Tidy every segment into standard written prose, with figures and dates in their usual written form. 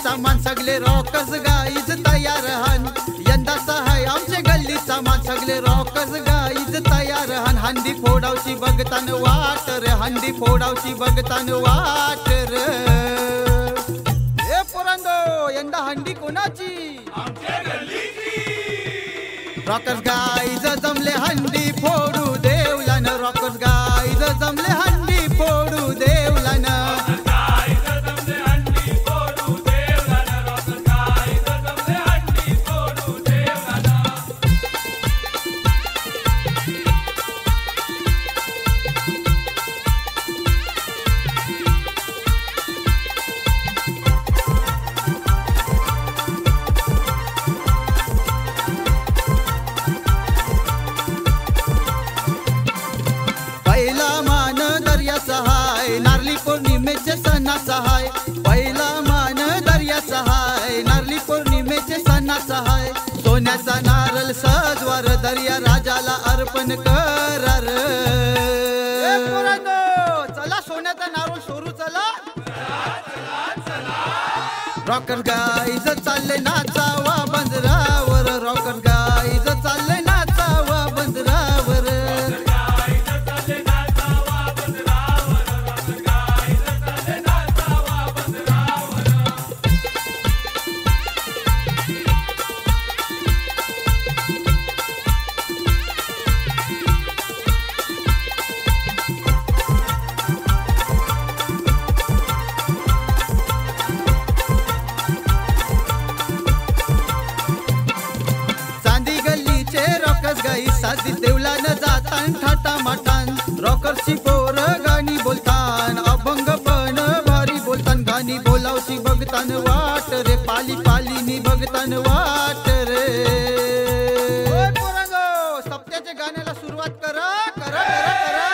सामान सगळे rockers guys तयार हन यंदाचा हाय आमचे गल्ली सामान सगळे रॉकर्स गाईज तयार हन हंडी फोडावची बघतान वाट रे हंडी फोडावची बघतान वाट रे ए पोरांनो यंदा हंडी कोणाची आमच्या गल्लीची रॉकर्स गाईज जमले हंडी फोडू देवलन रॉकर्स गाईज जमले हंडी फोडू देवलन सहाय पहिला मान दर्या सहाय नारली पौर्णिमेचे सणा सहाय सोन्याचा नारळ सजवार दर्या राजाला अर्पण कर चला सोन्याचा नारळ सोरू चला रॉकर गाईज चालले नाचावा बंदरावर रॉकर गाईज चालले नाचावा बंदरावर साधी देवलान जातान ठाटा माटान रॉकरची पोर गाणी बोलतान अभंग पण भारी बोलतान गाणी बोलावची बघतान वाट रे पाली पालीनी बघतान वाट रे ओय पोरांनो सप्त्याच्या गाण्याला सुरुवात करा करा करा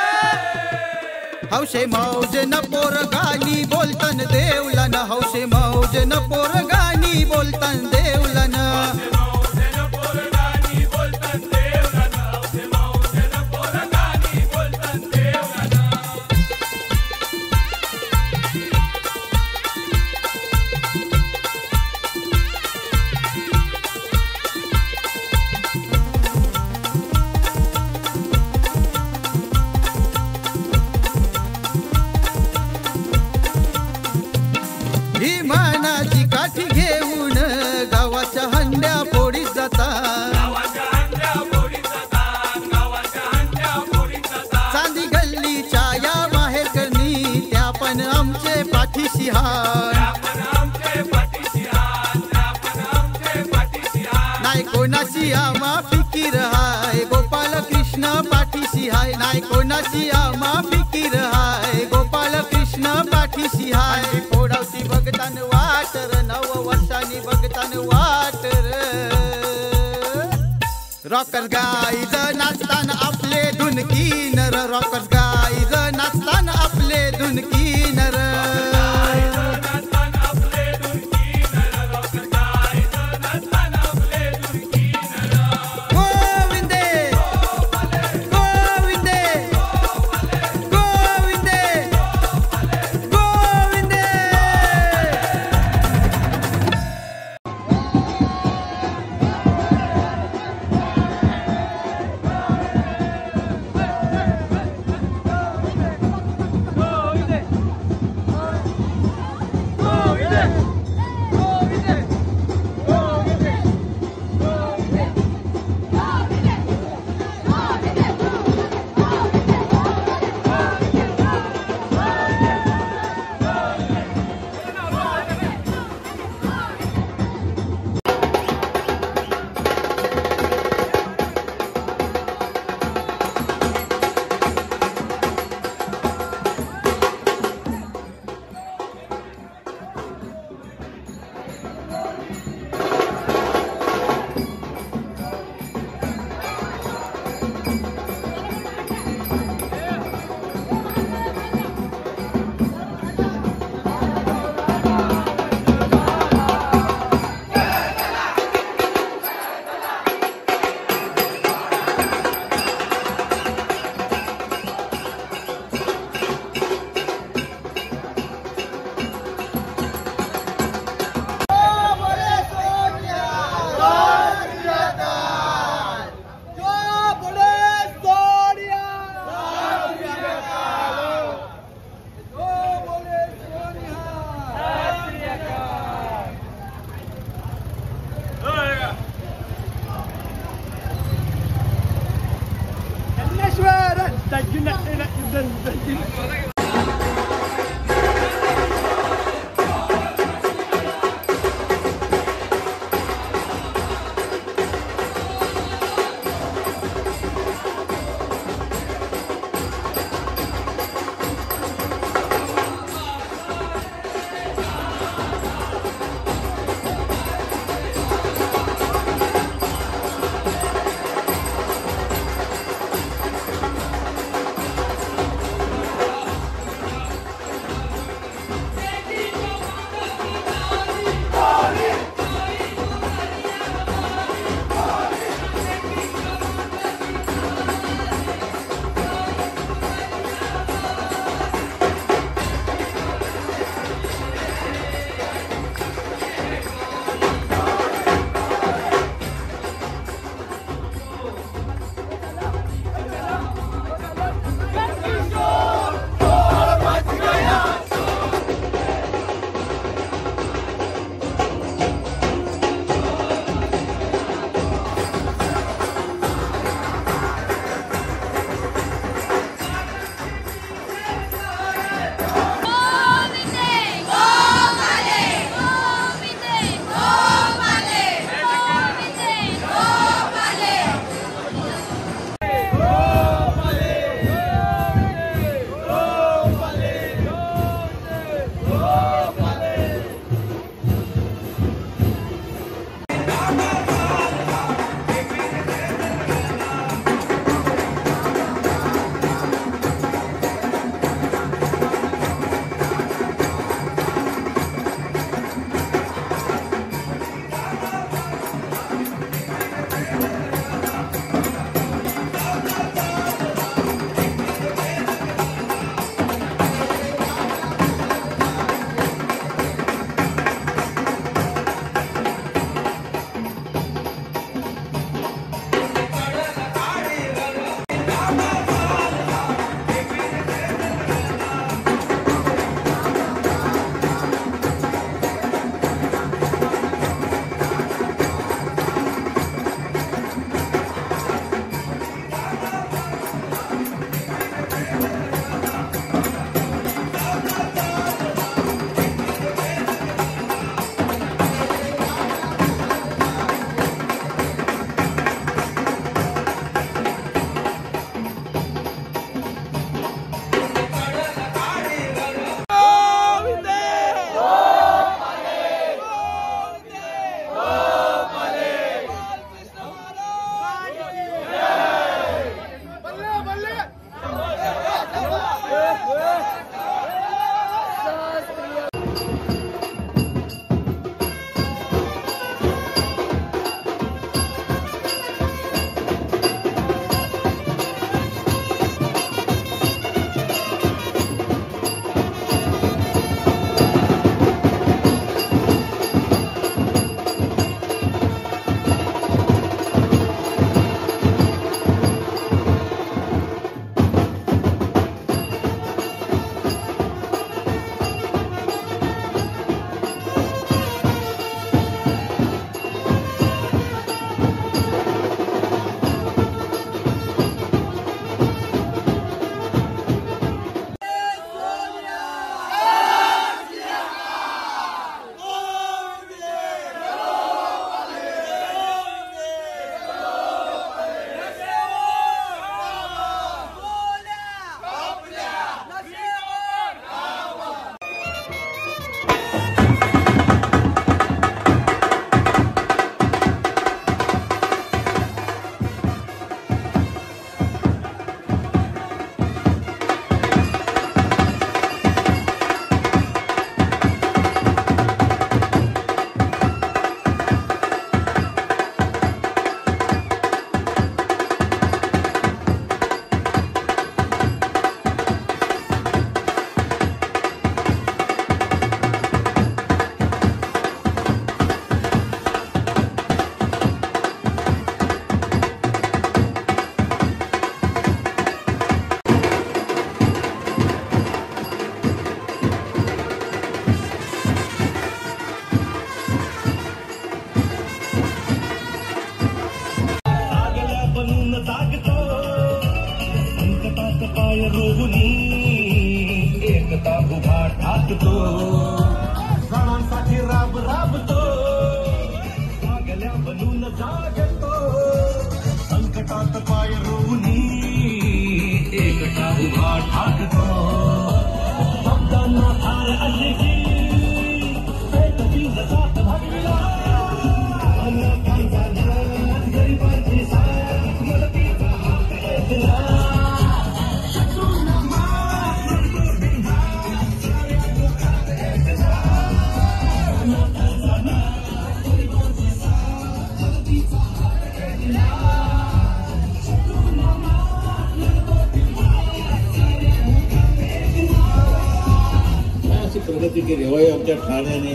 करा हौशे मौज न पोर गाणी बोलतान देवलान हौशे मौज न पोर गाणी बोलतान देवलान ही मानाची काठी घेऊन गावाच्या हंड्या फोडीत जातात चांदी गल्लीच्या या बाहेर करणी त्या पण आमचे पाठीशी हात नाही कोणाची आम्हा फिकीर हाय गोपाल कृष्ण पाठीशी हाय नाही कोणाची आम्हा फिकीर हाय गोपाल कृष्ण पाठीशी हाय फोडावती बघतान वाट र नव वर्षांनी बघतान वाट र रॉकर्स गाईज नाचतान आपले धुनकी नर रॉकर्स गाईज नाचतान आपले धुनकी नर भागतो, सणांसाठी राब राबतो, जागल्या बनून जागतो, संकटात पाय रोवणी एकटा उभा ठाकतो. शब्दांना थार अशी की पेटती जात भागविला, अनाथांचा नाद, गरिबांची साथ, मदतीचा हात घेतला. अशी प्रगती केली होय आमच्या ठाण्याने.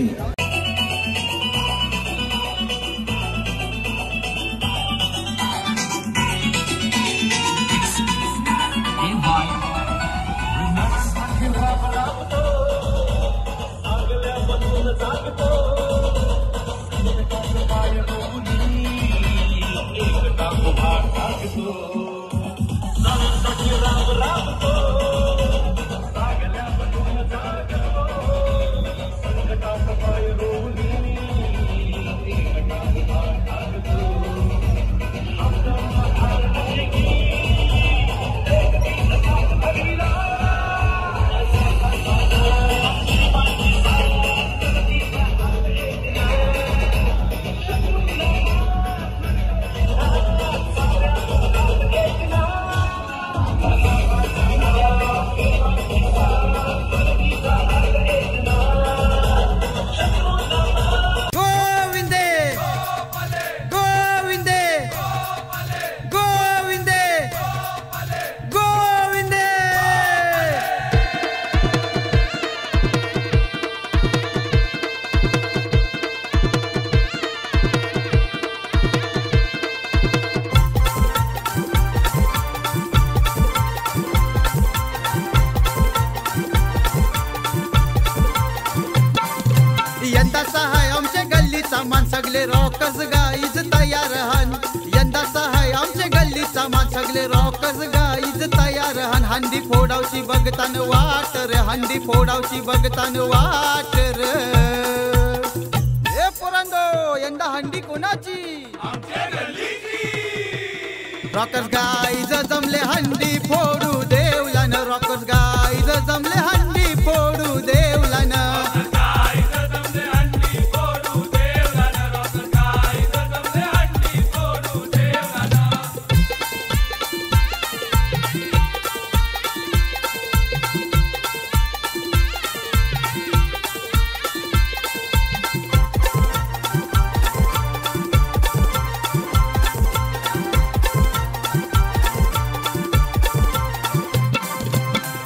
यंदा सहाय आमच्या गल्लीचा मान सगळे रॉकर्स गाईज तयार हन. यंदा सहाय आमच्या गल्लीचा मान सगळे रॉकर्स गाईज तयार हन. हंडी फोडावची बघतान वाट रे, हंडी फोडावची बघतान वाट रे. ए पोरांनो, यंदा हंडी कोणाची? रॉकर्स गाईज जमले हंडी फोडू देवलान. रॉकर्स गाईज जमले हंडी फोडू देवलान.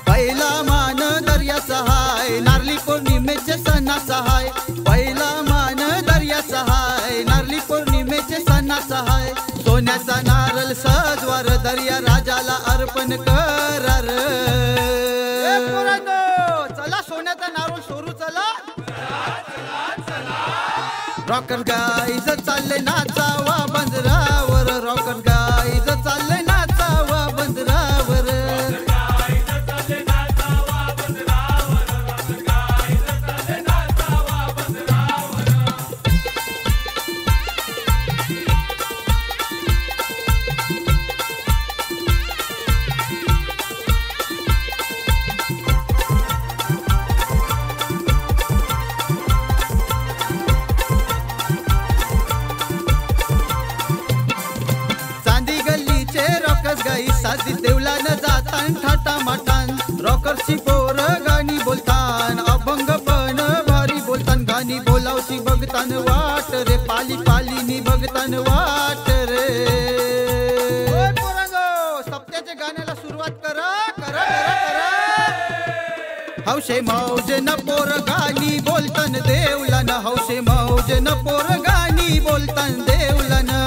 पहिला मान दर्या सहाय, नारळी पौर्णिमेचे सणा सहाय. पहिला मान दर्या सहाय, नारळी पौर्णिमेचे सणा सहाय. सोन्याचा नारळ सजवार दर्या राजाला अर्पण करार. चला सोन्याचा नारळ सोरू चला. रॉकर गाईज चालले नाचावा बंदरावर. रॉकर गाईज चालले नाचावा बंदरावर. गाई साधी देवला न जातान ठाटा माटान. रॉकर्सची पोर गाणी बोलतान, अभंग पण भारी बोलतान. गाणी बोलावची बघतान वाट रे, पाली पालीनी बघतान वाट रे. सप्त्याच्या गाण्याला सुरुवात करा करा करा करा. हौशे मौज न पोर गाणी बोलतान देवला न. हौशे मौज न पोर गाणी बोलतान देवला न.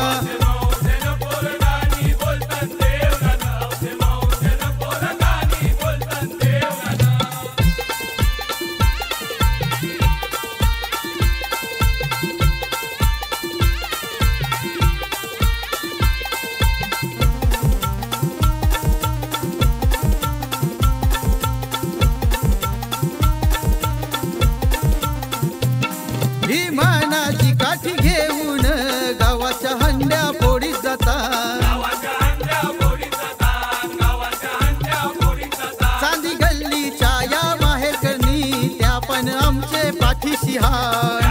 पानाची काठी घेऊन गावाच्या हंड्या फोडीत जातात. चांदी गल्लीच्या या माहेर करणी त्या पण आमचे पाठीशी हाय.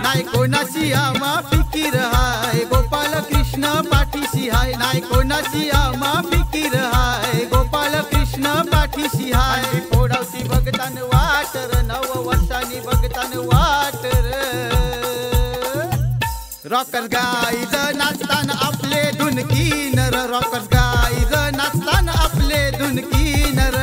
नाही कोणाची आम्हा फिकीर हाय गोपाल कृष्ण पाठीशी हाय. नाही कोणाची आम्हा फिकीर हाय गोपाल कृष्ण पाठीशी हाय. फोडावची बघतान वाटर नव वर्षांनी बघतान वाटर. रॉकर गाईज नाचतान आपले धुनकी नर. रॉकर गाईज नाचतान आपले धुनकी नर.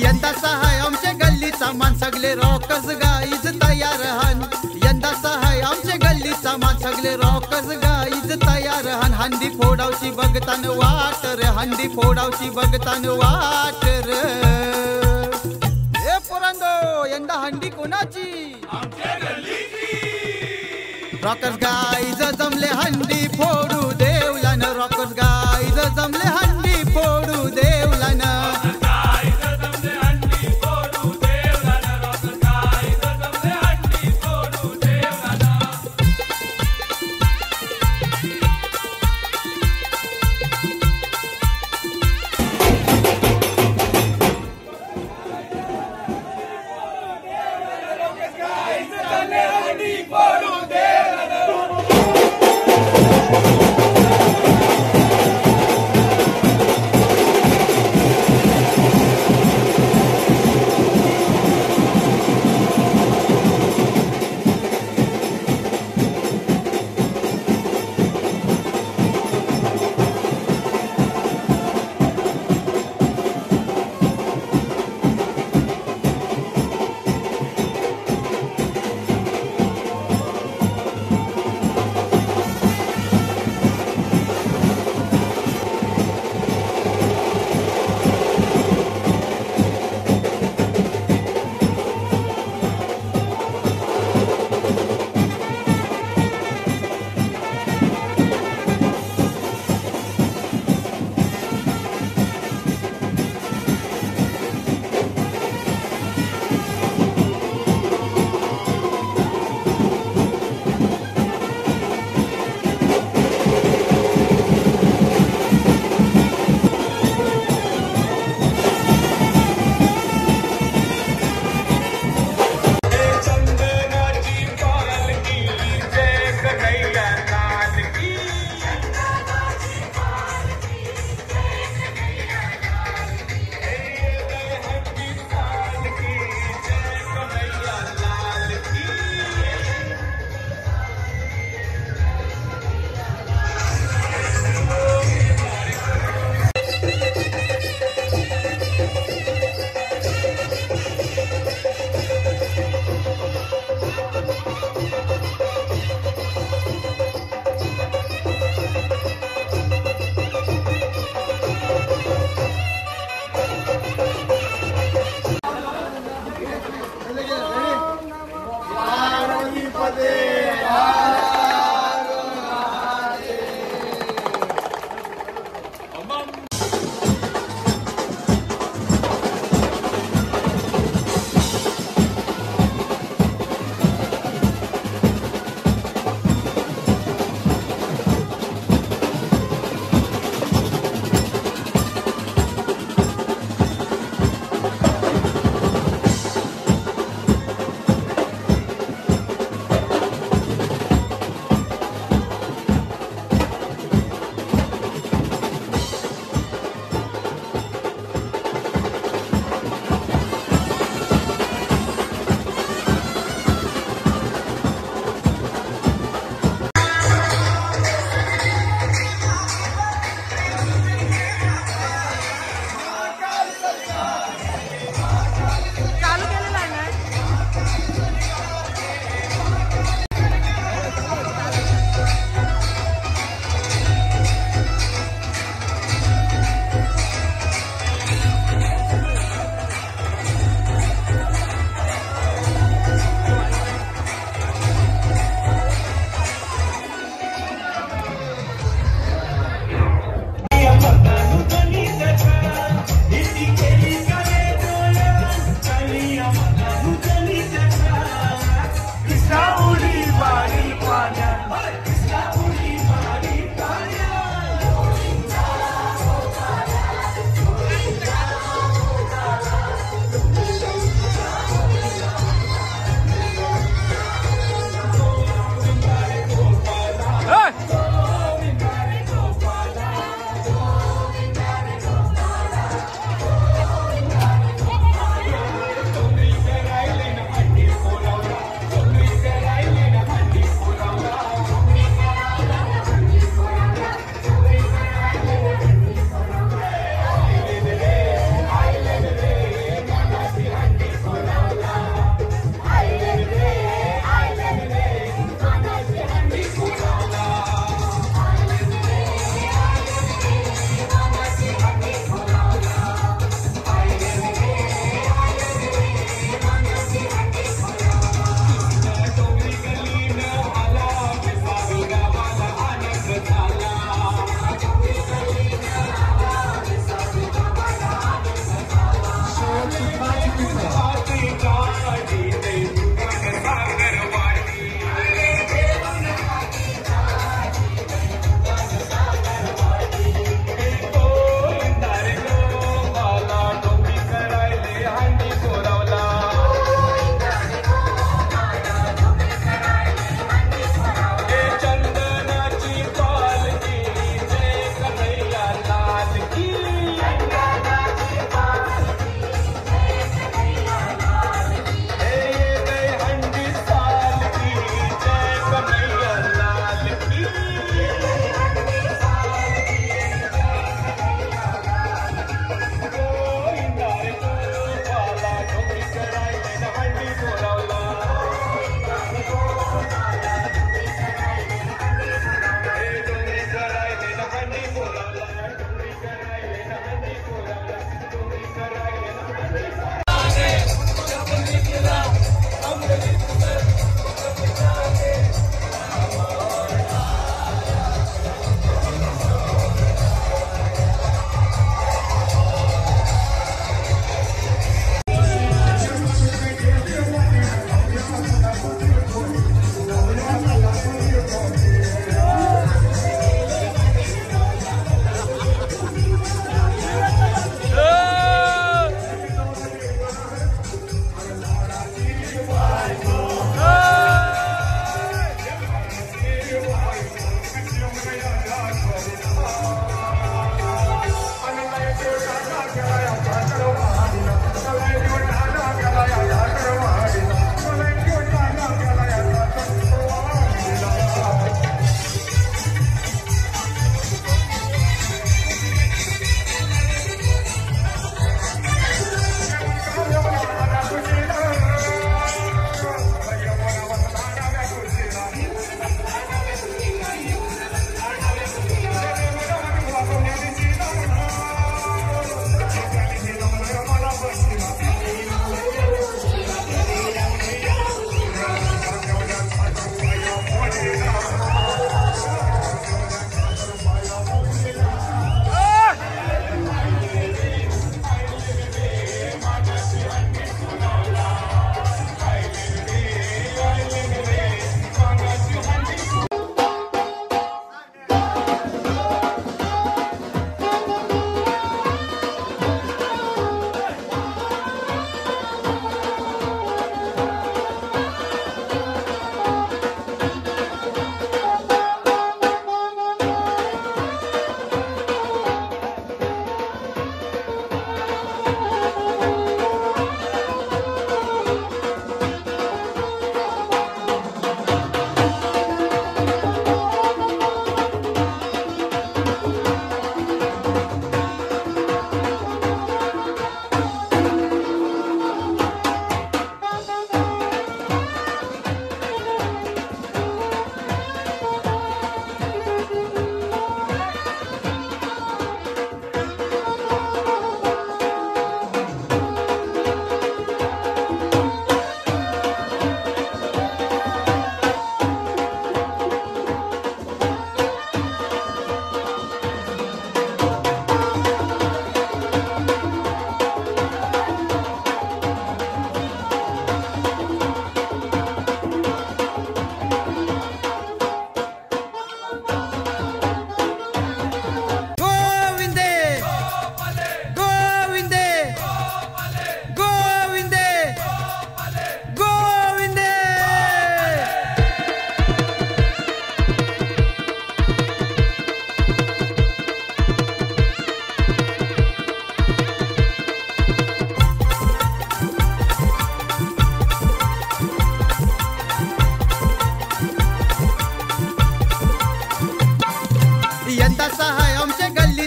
यंदा सहाय आमच्या गल्लीचा मान सगळे रॉकर्स गाईज तयार हन. यंदा सहाय आमच्या गल्लीचा मान सगळे रॉकर्स गाईज तयार हन. हंडी फोडावची बघतान वाटर. हंडी फोडावची बघतान वाटर. ए पोरांनो यंदा हंडी कोणाची? रॉकर्स गाईज जमले हंडी फोडू देवलान. रॉकर्स गाईज जमले हंडी फोडू देवलान.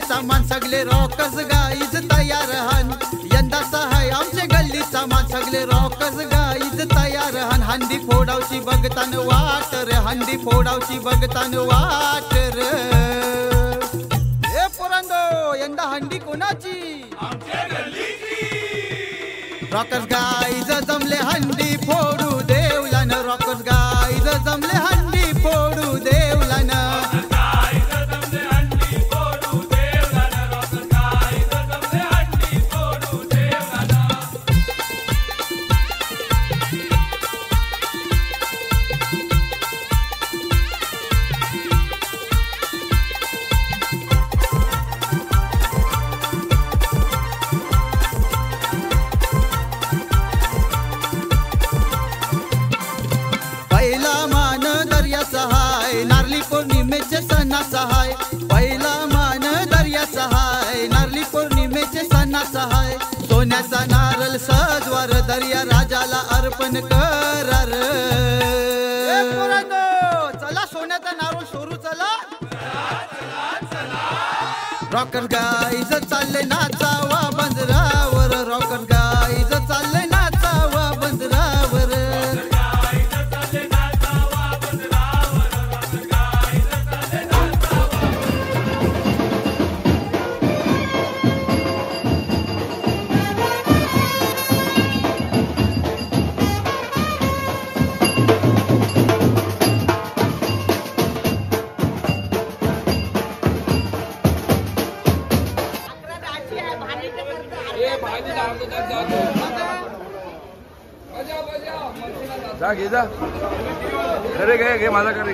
सामान सगळे रॉकर्स गाईज तयार हन यंदाचा हाय आमचे गल्लीचा मान सगळे रॉकर्स गाईज तयार हन हंडी फोडावची बघतान वाट रे हंडी फोडावची बघतान वाट रे ए पोरांनो यंदा हंडी कोणाची आमच्या गल्लीची रॉकर्स गाईज जमले हंडी फोडू देवलन रॉकर्स गाईज जमले हंडी फोडू देवलन सहाय, पहिला मान दर्या सहाय, नारळी पौर्णिमेचे सणा सहाय, सोन्याचा नारळ सजवार दर्या राजाला अर्पण करार. चला सोन्याचा नारळ सोरू चला. रॉकर गाईज चालले नाचावा बंदरावर, रॉकर गाईज चालले नाचावा बंदरावर. जा घे जा, घरे घे माझा घरी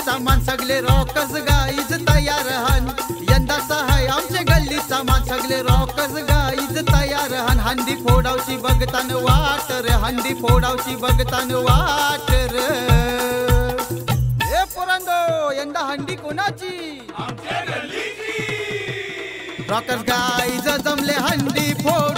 सामान सगळे रॉकर्स गाईज तयार हन यंदाचा हाय आमचे गल्ली सामान सगळे रॉकर्स गाईज तयार हन हंडी फोडावची बघतान वाट रे हंडी फोडावची बघतान वाट रे ए पोरांनो यंदा हंडी कोणाची रॉकर्स गाईज जमले हंडी फोड